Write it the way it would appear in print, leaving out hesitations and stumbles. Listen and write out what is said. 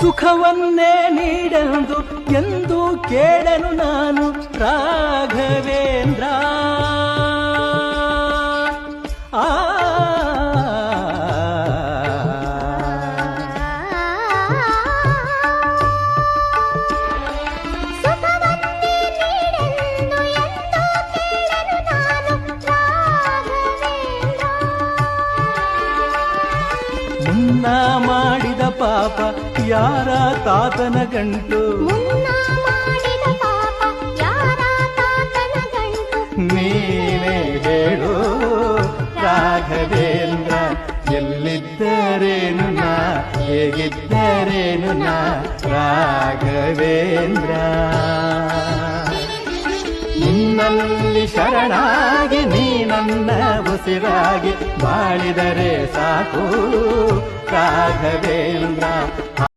ಸುಖವನ್ನೇ ನೀಡೆಂದು ಎಂದು ಕೇಳನು ನಾನು ರಾಘವೇಂದ್ರ. ಆ ಮುನ್ನ ಮಾಡಿದ ಪಾಪ ಯಾರ ತಾತನ ಗಂಟು, ನೀನೇ ಹೇಳು ರಾಘವೇಂದ್ರ. ಎಲ್ಲಿದ್ದರೇನು ನಾ, ಹೇಗಿದ್ದರೇನು ನಾ ರಾಘವೇಂದ್ರ. ನಿನ್ನಲ್ಲಿ ಶರಣಾಗಿ ನೀ ನನ್ನ ಉಸಿರಾಗಿ ಬಾಳಿದರೆ ಸಾಕು ರಾಘವೇಂದ್ರ.